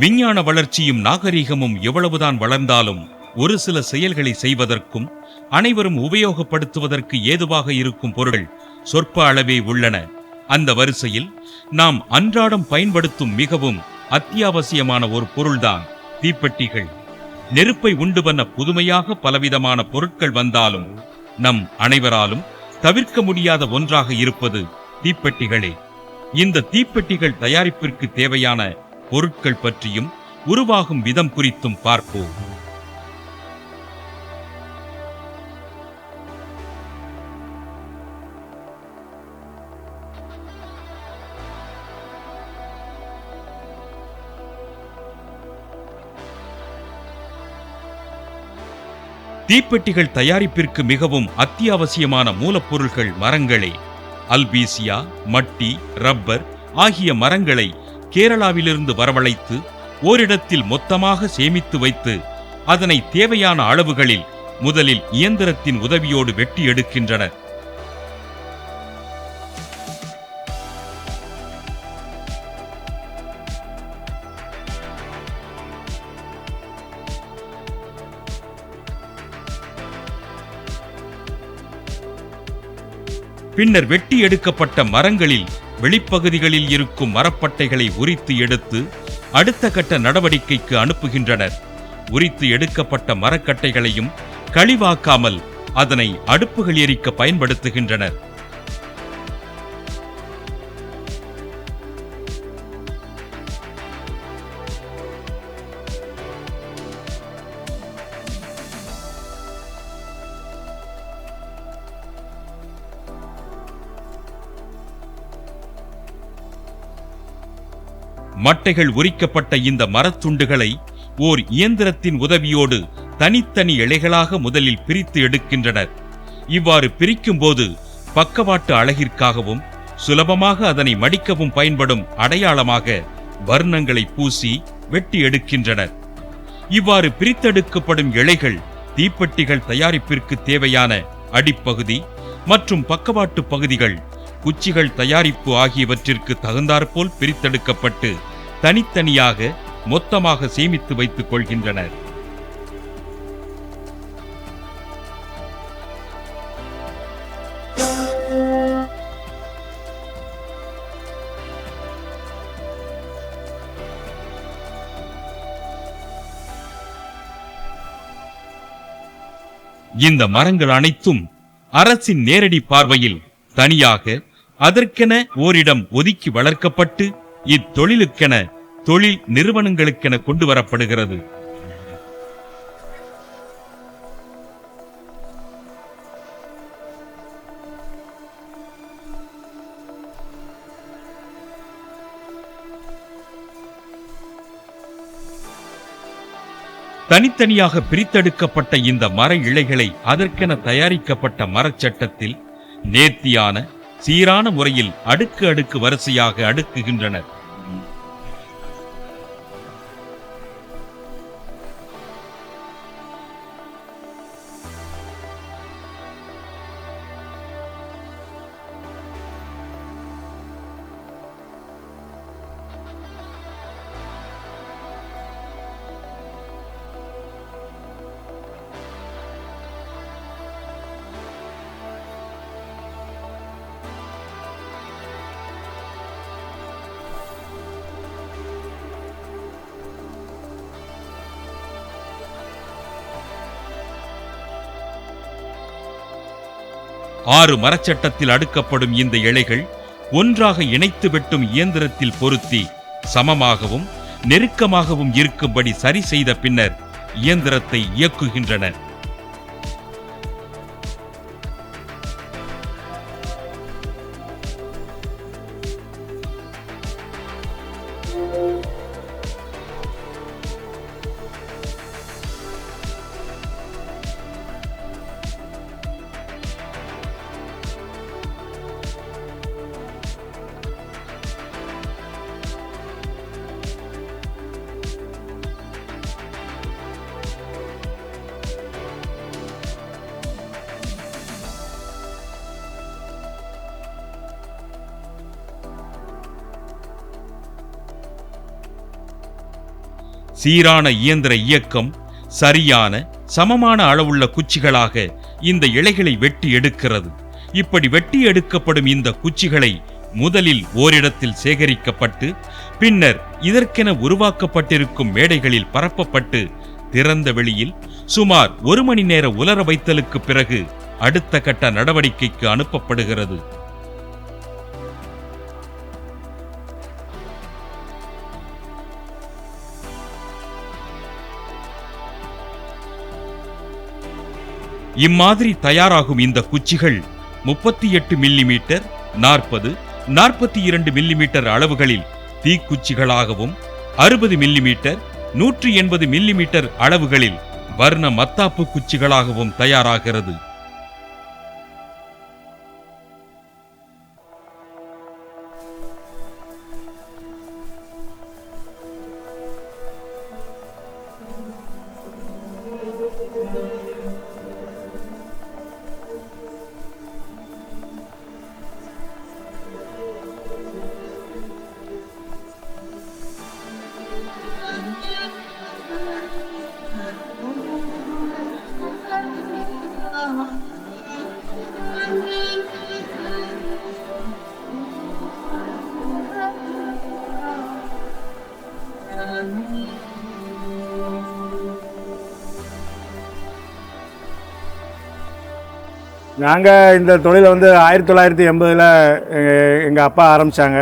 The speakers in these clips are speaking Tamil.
விஞ்ஞான வளர்ச்சியும் நாகரிகமும் எவ்வளவுதான் வளர்ந்தாலும் ஒரு சில செயல்களை செய்வதற்கும் அனைவரும் உபயோகப்படுத்துவதற்கு ஏதுவாக இருக்கும் பொருட்கள் சொற்ப அளவே உள்ளன. அந்த வரிசையில் நாம் அன்றாடம் பயன்படுத்தும் மிகவும் அத்தியாவசியமான ஒரு பொருள்தான் தீப்பெட்டிகள். நெருப்பை உண்டு பண்ண புதுமையாக பலவிதமான பொருட்கள் வந்தாலும் நம் அனைவராலும் தவிர்க்க முடியாத ஒன்றாக இருப்பது தீப்பெட்டிகளே. இந்த தீப்பெட்டிகள் தயாரிப்பிற்கு தேவையான பொருட்கள் பற்றியும் உருவாகும் விதம் குறித்தும் பார்ப்போம். தீப்பெட்டிகள் தயாரிப்பிற்கு மிகவும் அத்தியாவசியமான மூலப்பொருட்கள் மரங்களே. அல்பீசியா, மட்டி, ரப்பர் ஆகிய மரங்களை கேரளாவிலிருந்து வரவழைத்து ஓரிடத்தில் மொத்தமாக சேமித்து வைத்து அதனை தேவையான அளவுகளில் முதலில் இயந்திரத்தின் உதவியோடு வெட்டி எடுக்கின்றனர். பின்னர் வெட்டி எடுக்கப்பட்ட மரங்களில் வெளிப்பகுதிகளில் இருக்கும் மரப்பட்டைகளை உரித்து எடுத்து அடுத்த கட்ட நடவடிக்கைக்கு அனுப்புகின்றனர். உரித்து எடுக்கப்பட்ட மரக்கட்டைகளையும் கழிவாக்காமல் அதனை அடுப்புகள் எரிக்க பயன்படுத்துகின்றனர். மட்டைகள் உரிக்கப்பட்ட இந்த மரத்துண்டுகளை ஓர் இயந்திரத்தின் உதவியோடு தனித்தனி இழைகளாக முதலில் பிரித்து எடுக்கின்றனர். இவ்வாறு பிரிக்கும் போது பக்கவாட்டு அழகிற்காகவும் சுலபமாக அதனை மடிக்கவும் பயன்படும் அடையாளமாக வர்ணங்களை பூசி வெட்டி எடுக்கின்றனர். இவ்வாறு பிரித்தெடுக்கப்படும் இழைகள் தீப்பெட்டிகள் தயாரிப்பிற்கு தேவையான அடிப்பகுதி மற்றும் பக்கவாட்டு பகுதிகள், குச்சிகள் தயாரிப்பு ஆகியவற்றிற்கு தகுந்தாற்போல் பிரித்தெடுக்கப்பட்டு தனித்தனியாக மொத்தமாக சேமித்து வைத்துக் கொள்கின்றனர். இந்த மரங்கள் அனைத்தும் அரசின் நேரடி பார்வையில் தனியாக அதற்கென ஓரிடம் ஒதுக்கி வளர்க்கப்பட்டு இத்தொழிலுக்கென தொழில் நிறுவனங்களுக்கென கொண்டு வரப்படுகிறது. தனித்தனியாக பிரித்தெடுக்கப்பட்ட இந்த மர இழைகளை அதற்கென தயாரிக்கப்பட்ட மரச்சட்டத்தில் நேர்த்தியான சீரான முறையில் அடுக்கு அடுக்கு வரிசையாக அடுக்குகின்றனர். ஆறு மரச்சட்டத்தில் அடுக்கப்படும் இந்த இழைகள் ஒன்றாக இணைத்து வெட்டும் இயந்திரத்தில் பொருத்தி சமமாகவும் நெருக்கமாகவும் இருக்கும்படி சரி செய்த பின்னர் இயந்திரத்தை இயக்குகின்றன. சீரான இயந்திர இயக்கம், சரியான சமமான அளவுள்ள குச்சிகளாக இந்த இழைகளை வெட்டி எடுக்கிறது. இப்படி வெட்டி எடுக்கப்படும் இந்த குச்சிகளை முதலில் ஓரிடத்தில் சேகரிக்கப்பட்டு பின்னர் இதற்கென உருவாக்கப்பட்டிருக்கும் மேடைகளில் பரப்பப்பட்டு திறந்த வெளியில் சுமார் 1 மணி நேர உலர வைத்தலுக்கு பிறகு அடுத்த கட்ட நடவடிக்கைக்கு அனுப்பப்படுகிறது. இம்மாதிரி தயாராகும் இந்த குச்சிகள் 38 மில்லிமீட்டர், 40, 42 மில்லிமீட்டர் அளவுகளில் தீக்குச்சிகளாகவும், 60 மில்லிமீட்டர், 180 மில்லிமீட்டர் அளவுகளில் வர்ண மத்தாப்பு குச்சிகளாகவும் தயாராகிறது. நாங்கள் இந்த தொழிலை 1980 எங்கள் அப்பா ஆரம்பித்தாங்க.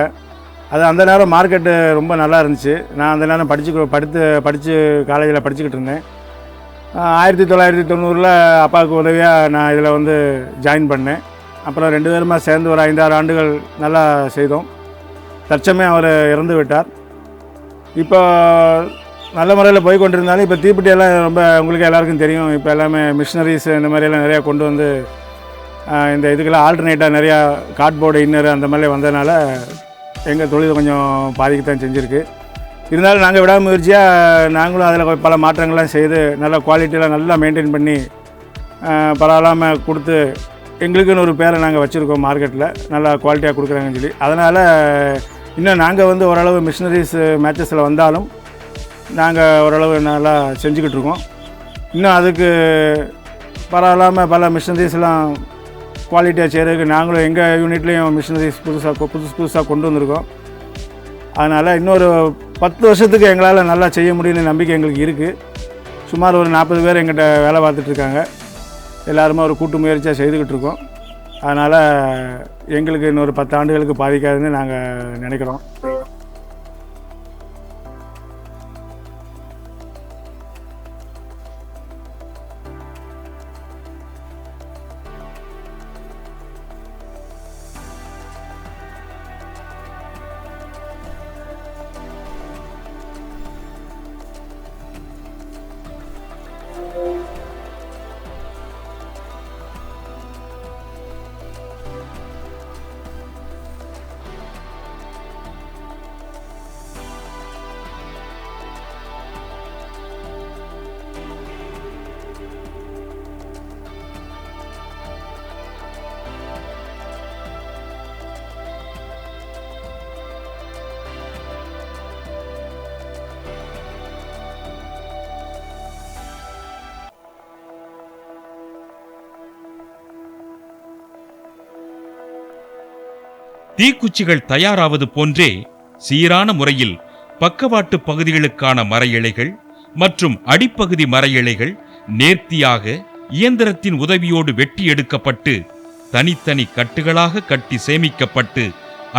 அது அந்த நேரம் மார்க்கெட்டு ரொம்ப நல்லா இருந்துச்சு. நான் அந்த நேரம் படித்து காலேஜில் படிச்சுக்கிட்டு இருந்தேன். 1990 அப்பாவுக்கு உதவியாக நான் இதில் ஜாயின் பண்ணேன். அப்புறம் 2 பேருமா சேர்ந்து ஒரு 5-6 ஆண்டுகள் நல்லா செய்தோம். தற்சமயம் அவர் இறந்து விட்டார். இப்போ நல்ல முறையில் போய் கொண்டிருந்தாலும் இப்போ தீப்பெட்டியெல்லாம் ரொம்ப உங்களுக்கு எல்லாருக்கும் தெரியும். இப்போ எல்லாமே மிஷினரிஸ் இந்த மாதிரியெல்லாம் நிறையா கொண்டு வந்து இந்த இதுக்கெல்லாம் ஆல்டர்னேட்டாக நிறையா கார்ட்போர்டு இன்னர் அந்த மாதிரி வந்ததுனால எங்கள் தொழில் கொஞ்சம் பாதிக்கத்தான் செஞ்சுருக்கு. இருந்தாலும் நாங்கள் விடாமுயற்சியாக நாங்களும் அதில் பல மாற்றங்கள்லாம் செய்து நல்ல குவாலிட்டியெலாம் நல்லா மெயின்டைன் பண்ணி பரவாயில்லாமல் கொடுத்து எங்களுக்குன்னு ஒரு பேரை நாங்கள் வச்சுருக்கோம். மார்க்கெட்டில் நல்லா குவாலிட்டியாக கொடுக்குறாங்கன்னு சொல்லி. அதனால் இன்னும் நாங்கள் ஓரளவு மிஷினரிஸ் மேட்சஸில் வந்தாலும் நாங்கள் ஓரளவு நல்லா செஞ்சுக்கிட்டு இருக்கோம். இன்னும் அதுக்கு பரவாயில்லாமல் பல மிஷினரிஸ்லாம் குவாலிட்டியாக செய்கிறதுக்கு நாங்களும் எங்கள் யூனிட்லேயும் மிஷினரிஸ் புதுசாக கொண்டு வந்திருக்கோம். அதனால் இன்னொரு 10 வருஷத்துக்கு எங்களால் நல்லா செய்ய முடியும்னு நம்பிக்கை எங்களுக்கு இருக்குது. சுமார் ஒரு 40 பேர் எங்கிட்ட வேலை பார்த்துட்ருக்காங்க. எல்லாருமே ஒரு கூட்டு முயற்சியாக செய்துக்கிட்டு இருக்கோம். அதனால் எங்களுக்கு இன்னொரு 10 ஆண்டுகளுக்கு பாதிக்காதுன்னு நாங்கள் நினைக்கிறோம். தீக்குச்சிகள் தயாராவது போன்றே சீரான முறையில் பக்கவாட்டு பகுதிகளுக்கான மர இழைகள் மற்றும் அடிப்பகுதி மர இழைகள் நேர்த்தியாக இயந்திரத்தின் உதவியோடு வெட்டி எடுக்கப்பட்டு தனித்தனி கட்டுகளாக கட்டி சேமிக்கப்பட்டு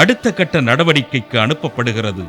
அடுத்த கட்ட நடவடிக்கைக்கு அனுப்பப்படுகிறது.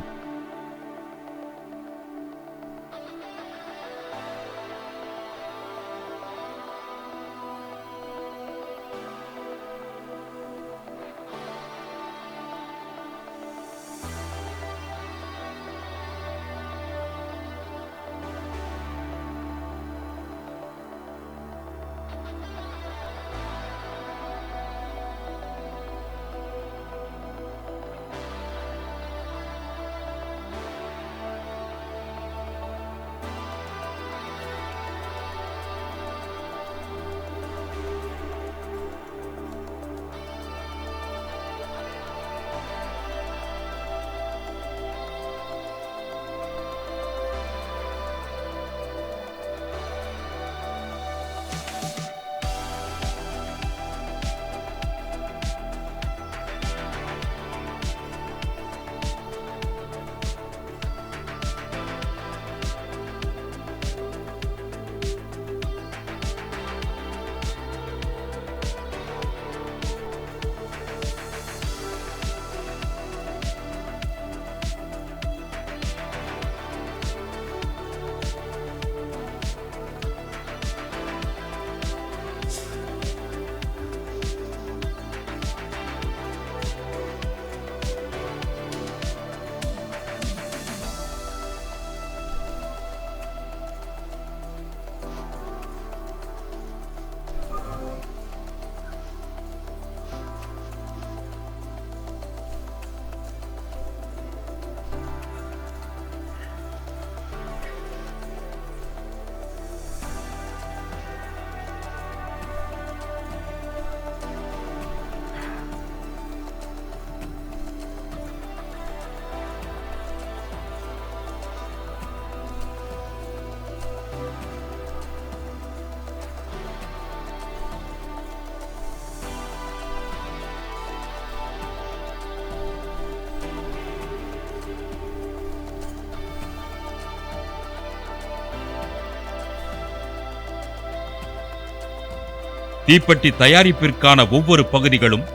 தீப்பெட்டி தயாரிப்பிற்கான ஒவ்வொரு பகுதிகளும்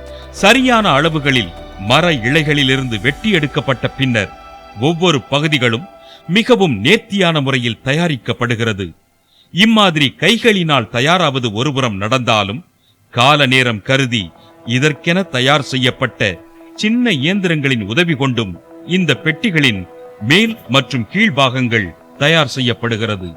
சரியான அளவுகளில் மர இழைகளிலிருந்து வெட்டி எடுக்கப்பட்ட பின்னர் ஒவ்வொரு பகுதிகளும் மிகவும் நேர்த்தியான முறையில் தயாரிக்கப்படுகிறது. இம்மாதிரி கைகளினால் தயாராவது ஒருபுறம் நடந்தாலும், கால நேரம் கருதி இதற்கென தயார் செய்யப்பட்ட சின்ன இயந்திரங்களின் உதவி கொண்டும் இந்த பெட்டிகளின் மேல் மற்றும் கீழ்பாகங்கள் தயார் செய்யப்படுகிறது.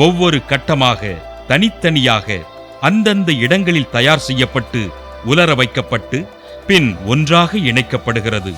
ஒவ்வொரு கட்டமாக தனித்தனியாக அந்தந்த இடங்களில் தயார் செய்யப்பட்டு உலர வைக்கப்பட்டு பின் ஒன்றாக இணைக்கப்படுகிறது.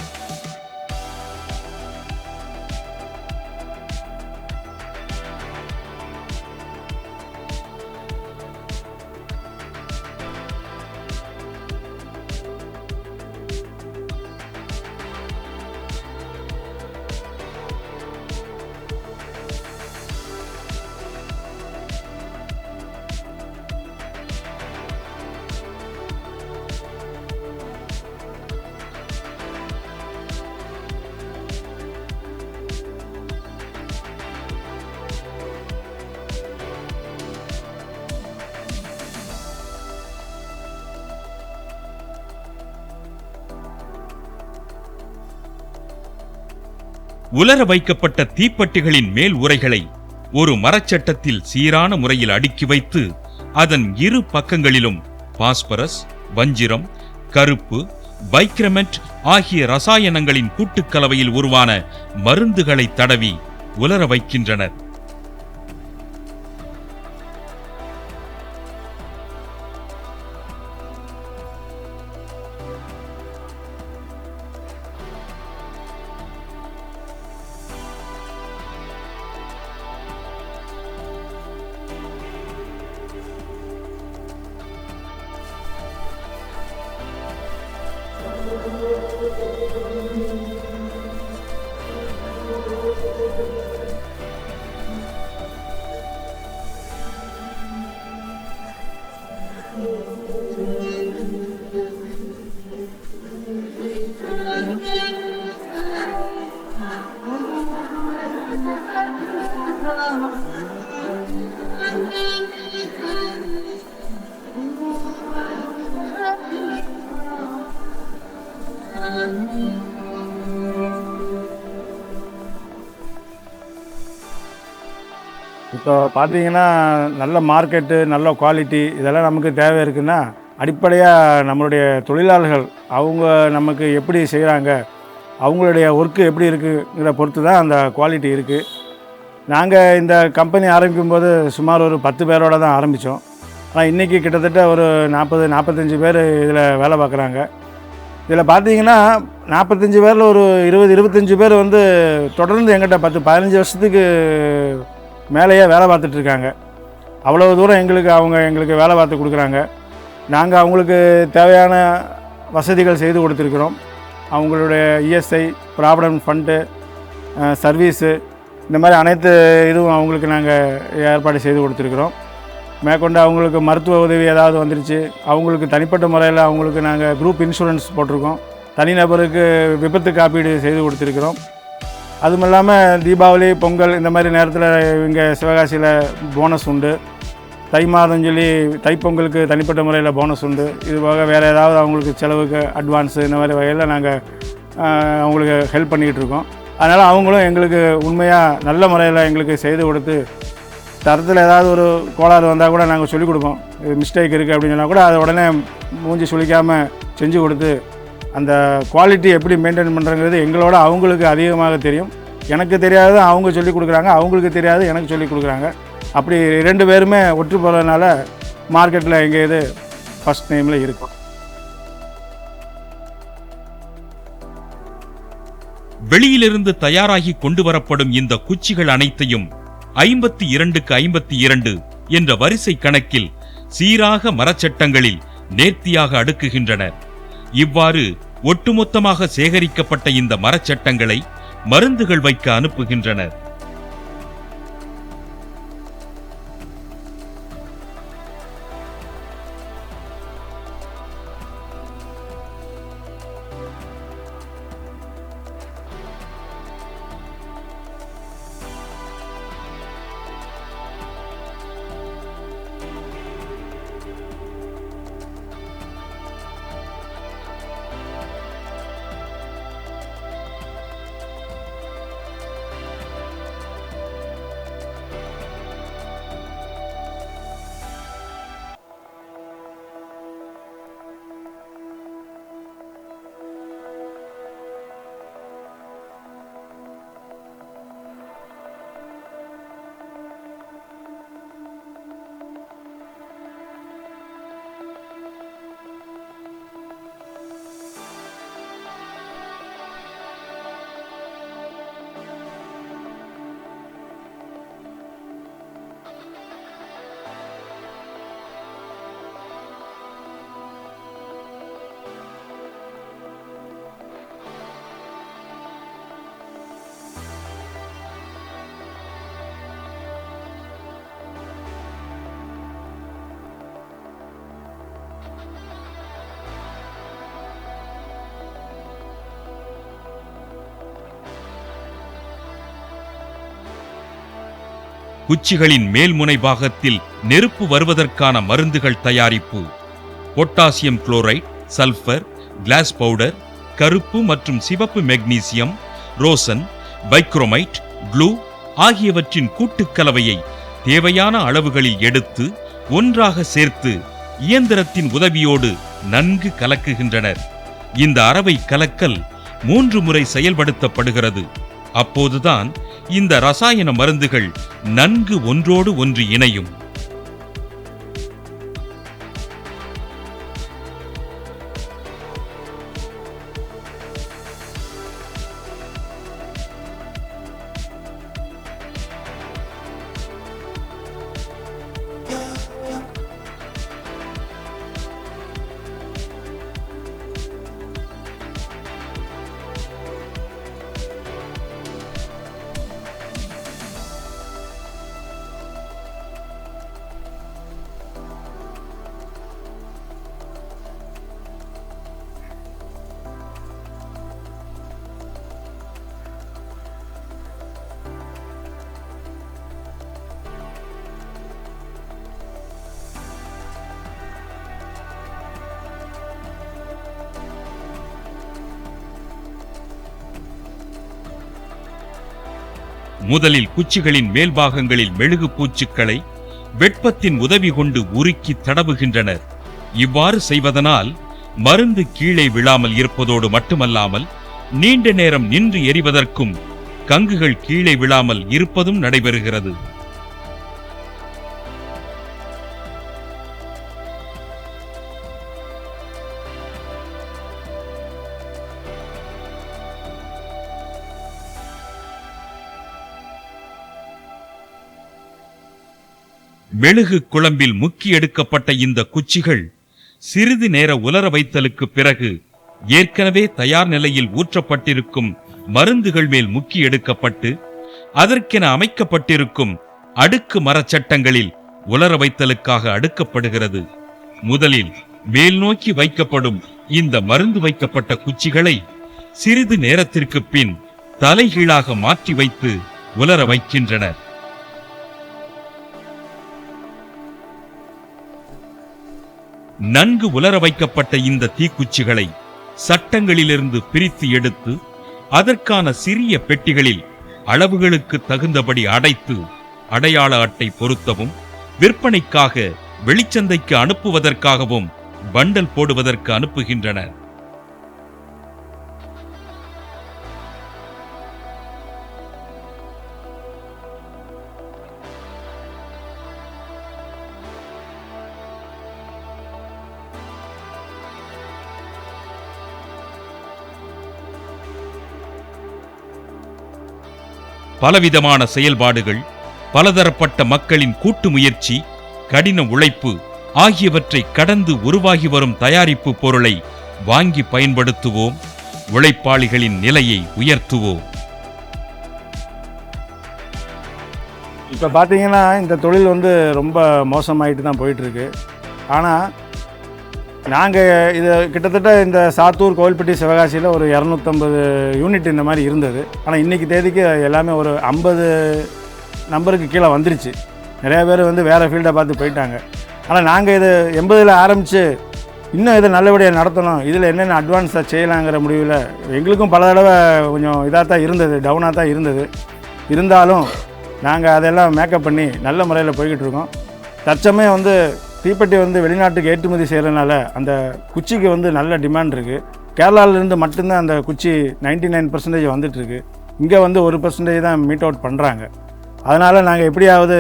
உலர வைக்கப்பட்ட தீப்பெட்டிகளின் மேல் உறைகளை ஒரு மரச்சட்டத்தில் சீரான முறையில் அடுக்கி வைத்து அதன் இரு பக்கங்களிலும் பாஸ்பரஸ், வஞ்சிரம், கருப்பு, பைக்ரமெண்ட் ஆகிய ரசாயனங்களின் கூட்டுக்கலவையில் உருவான மருந்துகளை தடவி உலர வைக்கின்றனர். இப்போ பார்த்தீங்கன்னா நல்ல மார்க்கெட்டு, நல்ல குவாலிட்டி இதெல்லாம் நமக்கு தேவை இருக்குன்னா அடிப்படையாக நம்மளுடைய தொழிலாளர்கள் அவங்க நமக்கு எப்படி செய்கிறாங்க, அவங்களுடைய ஒர்க்கு எப்படி இருக்குங்கிற பொறுத்து தான் அந்த குவாலிட்டி இருக்குது. நாங்கள் இந்த கம்பெனி ஆரம்பிக்கும்போது சுமார் ஒரு 10 பேரோட தான் ஆரம்பித்தோம். ஆனால் இன்றைக்கி கிட்டத்தட்ட ஒரு 40-45 பேர் இதில் வேலை பார்க்குறாங்க. இதில் பார்த்தீங்கன்னா 45 பேரில் ஒரு 20-25 பேர் வந்து தொடர்ந்து எங்கிட்ட 10-15 வருஷத்துக்கு மேலேயே வேலை பார்த்துட்ருக்காங்க. அவ்வளோ தூரம் எங்களுக்கு வேலை பார்த்து கொடுக்குறாங்க. நாங்கள் அவங்களுக்கு தேவையான வசதிகள் செய்து கொடுத்துருக்குறோம். அவங்களுடைய இஎஸ்ஐ, ப்ராவிடன்ட் ஃபண்டு, சர்வீஸு இந்த மாதிரி அனைத்து இதுவும் அவங்களுக்கு நாங்கள் ஏற்பாடு செய்து கொடுத்துருக்குறோம். மேற்கொண்டு அவங்களுக்கு மருத்துவ உதவி ஏதாவது வந்துருச்சு, அவங்களுக்கு தனிப்பட்ட முறையில் அவங்களுக்கு நாங்கள் குரூப் இன்சூரன்ஸ் போட்டிருக்கோம். தனிநபருக்கு விபத்து காப்பீடு செய்து கொடுத்துருக்குறோம். அதுவும் இல்லாமல் தீபாவளி, பொங்கல் இந்த மாதிரி நேரத்தில் இங்கே சிவகாசியில் போனஸ் உண்டு. தை மாதம் சொல்லி தைப்பொங்கலுக்கு தனிப்பட்ட முறையில் போனஸ் உண்டு. இது போக வேறு ஏதாவது அவங்களுக்கு செலவுக்கு அட்வான்ஸு இந்த மாதிரி வகையில் நாங்கள் அவங்களுக்கு ஹெல்ப் பண்ணிக்கிட்டு இருக்கோம். அதனால் அவங்களும் எங்களுக்கு உண்மையாக நல்ல முறையில் எங்களுக்கு செய்து கொடுத்து, தரத்தில் ஏதாவது ஒரு கோளாறு வந்தால் கூட நாங்கள் சொல்லிக் கொடுப்போம். இது மிஸ்டேக் இருக்குது அப்படின்னு சொன்னால் கூட அதை உடனே மூஞ்சி சுளிக்காமல் செஞ்சு கொடுத்து அந்த குவாலிட்டி எப்படி மெயின்டைன் பண்ணுறங்கிறது எங்களோட அவங்களுக்கு அதிகமாக தெரியும். எனக்கு தெரியாத அவங்க சொல்லிக் கொடுக்குறாங்க, அவங்களுக்கு தெரியாது எனக்கு சொல்லிக் கொடுக்குறாங்க. அப்படி 2 பேருமே ஒற்று போகிறதுனால மார்க்கெட்டில் எங்கள் இது ஃபஸ்ட் நேமில் இருக்கும். வெளியிலிருந்து தயாராகி கொண்டு வரப்படும் இந்த குச்சிகள் அனைத்தையும் 52க்கு 52 என்ற வரிசை கணக்கில் சீராக மரச்சட்டங்களில் நேர்த்தியாக அடுக்குகின்றனர். இவ்வாறு ஒட்டுமொத்தமாக சேகரிக்கப்பட்ட இந்த மரச்சட்டங்களை மருந்துகள் வைக்க அனுப்புகின்றனர். குச்சிகளின் மேல்முனை பாகத்தில் நெருப்பு வருவதற்கான மருந்துகள் தயாரிப்பு, potassium chloride, sulphur, glass powder, கருப்பு மற்றும் சிவப்பு மெக்னீசியம், ரோசன், பைக்ரோமைட், க்ளூ ஆகியவற்றின் கூட்டுக்கலவையை தேவையான அளவுகளில் எடுத்து ஒன்றாக சேர்த்து இயந்திரத்தின் உதவியோடு நன்கு கலக்குகின்றனர். இந்த அரவை கலக்கல் 3 முறை செயல்படுத்தப்படுகிறது. அப்போதுதான் இந்த ரசாயன மருந்துகள் நன்கு ஒன்றோடு ஒன்று இணையும். முதலில் குச்சிகளின் மேல்பாகங்களில் மெழுகு பூச்சுக்களை வெப்பத்தின் உதவி கொண்டு உருக்கி தடவுகின்றனர். இவ்வாறு செய்வதனால் மருந்து கீழே விழாமல் இருப்பதோடு மட்டுமல்லாமல் நீண்ட நேரம் நின்று எரிவதற்கும் கங்குகள் கீழே விழாமல் இருப்பதும் நடைபெறுகிறது. மெழுகு குழம்பில் முக்கி எடுக்கப்பட்ட இந்த குச்சிகள் சிறிது நேர உலர வைத்தலுக்கு பிறகு ஏற்கனவே தயார் நிலையில் ஊற்றப்பட்டிருக்கும் மருந்துகள் மேல் முக்கி எடுக்கப்பட்டு அதற்கென அமைக்கப்பட்டிருக்கும் அடுக்கு மரச்சட்டங்களில் உலர வைத்தலுக்காக அடுக்கப்படுகிறது. முதலில் மேல் நோக்கி வைக்கப்படும் இந்த மருந்து வைக்கப்பட்ட குச்சிகளை சிறிது நேரத்திற்கு பின் தலைகீழாக மாற்றி வைத்து உலர வைக்கின்றனர். நன்கு உலர வைக்கப்பட்ட இந்த தீக்குச்சிகளை சட்டங்களிலிருந்து பிரித்து எடுத்து அதற்கான சிறிய பெட்டிகளில் அளவுகளுக்கு தகுந்தபடி அடைத்து அடையாள அட்டை பொருத்தவும் விற்பனைக்காக வெளிச்சந்தைக்கு அனுப்புவதற்காகவும் பண்டல் போடுவதற்கு அனுப்புகின்றனர். பலவிதமான செயல்பாடுகள், பலதரப்பட்ட மக்களின் கூட்டு முயற்சி, கடின உழைப்பு ஆகியவற்றை கடந்து உருவாகி வரும் தயாரிப்பு பொருளை வாங்கி பயன்படுத்துவோம். உழைப்பாளிகளின் நிலையை உயர்த்துவோம். இப்போ பார்த்தீங்கன்னா இந்த தொழில் வந்து ரொம்ப மோசமாயிட்டு தான் போயிட்டுருக்கு. ஆனால் நாங்கள் இது கிட்டத்தட்ட இந்த சாத்தூர், கோவில்பட்டி, சிவகாசியில் ஒரு 250 யூனிட் இந்த மாதிரி இருந்தது. ஆனால் இன்றைக்கி தேதிக்கு எல்லாமே ஒரு 50 நம்பருக்கு கீழே வந்துருச்சு. நிறையா பேர் வந்து வேறு ஃபீல்டை பார்த்து போயிட்டாங்க. ஆனால் நாங்கள் இது 80ல் ஆரம்பித்து இன்னும் இதை நல்லபடியாக நடத்தணும், இதில் என்னென்ன அட்வான்ஸாக செய்யலாங்கிற முடிவில் எங்களுக்கும் பல தடவை கொஞ்சம் இதாக தான் இருந்தது, டவுனாக தான் இருந்தது. இருந்தாலும் நாங்கள் அதெல்லாம் மேக்கப் பண்ணி நல்ல முறையில் போய்கிட்டு இருக்கோம். தற்சமயம் வந்து தீப்பெட்டி வந்து வெளிநாட்டுக்கு ஏற்றுமதி செய்கிறதுனால அந்த குச்சிக்கு வந்து நல்ல டிமாண்ட் இருக்குது. கேரளாவிலேருந்து மட்டும்தான் அந்த குச்சி 99% வந்துட்டுருக்கு. இங்கே வந்து 1% தான் மீட் அவுட் பண்ணுறாங்க. அதனால் நாங்கள் எப்படியாவது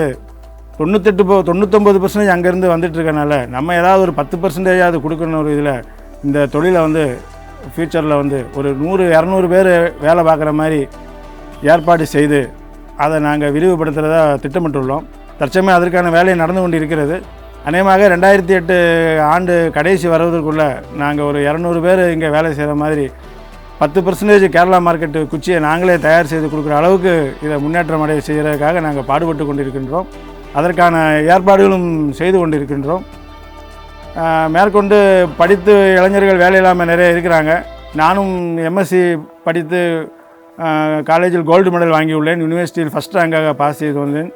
99% அங்கேருந்து வந்துட்டுருக்கனால நம்ம ஏதாவது ஒரு 10% கொடுக்கணும். ஒரு இதில் இந்த தொழிலை வந்து ஃப்யூச்சரில் வந்து ஒரு 100-200 பேர் வேலை பார்க்குற மாதிரி ஏற்பாடு செய்து அதை நாங்கள் விரிவுபடுத்துகிறதா திட்டமிட்டுள்ளோம். தற்சமயம் அதற்கான வேலை நடந்து கொண்டு இருக்கிறது. அநேகமாக 2008 ஆண்டு கடைசி வருவதற்குள்ளே நாங்கள் ஒரு 200 பேர் இங்கே வேலை செய்கிற மாதிரி 10% கேரளா மார்க்கெட்டு குச்சியை நாங்களே தயார் செய்து கொடுக்குற அளவுக்கு இதை முன்னேற்றம் அடைய செய்கிறதுக்காக நாங்கள் பாடுபட்டு கொண்டிருக்கின்றோம். அதற்கான ஏற்பாடுகளும் செய்து கொண்டிருக்கின்றோம். மேற்கொண்டு படித்து இளைஞர்கள் வேலை இல்லாமல் நிறைய இருக்கிறாங்க. நானும் எம்எஸ்சி படித்து காலேஜில் கோல்டு மெடல் வாங்கியுள்ளேன். யூனிவர்சிட்டியில் ஃபஸ்ட் ரேங்காக பாஸ் செய்து வந்தேன்.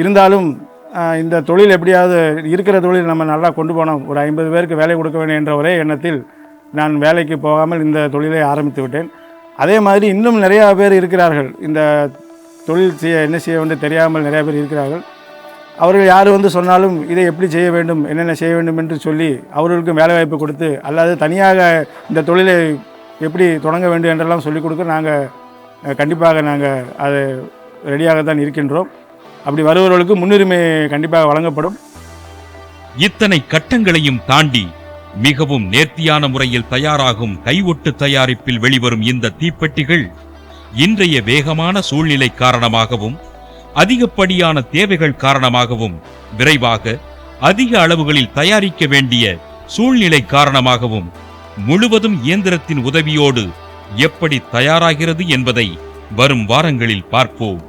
இருந்தாலும் இந்த தொழில் எப்படியாவது இருக்கிற தொழில் நம்ம நல்லா கொண்டு போனோம், ஒரு 50 பேருக்கு வேலை கொடுக்க வேண்டும் என்ற ஒரே எண்ணத்தில் நான் வேலைக்கு போகாமல் இந்த தொழிலை ஆரம்பித்து விட்டேன். அதே மாதிரி இன்னும் நிறையா பேர் இருக்கிறார்கள், இந்த தொழில் என்ன செய்ய வேண்டும் தெரியாமல் நிறையா பேர் இருக்கிறார்கள். அவர்கள் யார் வந்து சொன்னாலும் இதை எப்படி செய்ய வேண்டும், என்னென்ன செய்ய வேண்டும் என்று சொல்லி அவர்களுக்கும் வேலைவாய்ப்பு கொடுத்து, அல்லது தனியாக இந்த தொழிலை எப்படி தொடங்க வேண்டும் என்றெல்லாம் சொல்லிக் கொடுக்க நாங்கள் கண்டிப்பாக நாங்கள் அது ரெடியாகத்தான் இருக்கின்றோம். அப்படி வருபவர்களுக்கு முன்னுரிமை கண்டிப்பாக வழங்கப்படும். இத்தனை கட்டங்களையும் தாண்டி மிகவும் நேர்த்தியான முறையில் தயாராகும் கைவொட்டு தயாரிப்பில் வெளிவரும் இந்த தீப்பெட்டிகள் இன்றைய வேகமான சூழ்நிலை காரணமாகவும் அதிகப்படியான தேவைகள் காரணமாகவும் விரைவாக அதிக அளவுகளில் தயாரிக்க வேண்டிய சூழ்நிலை காரணமாகவும் முழுவதும் இயந்திரத்தின் உதவியோடு எப்படி தயாராகிறது என்பதை வரும் வாரங்களில் பார்ப்போம்.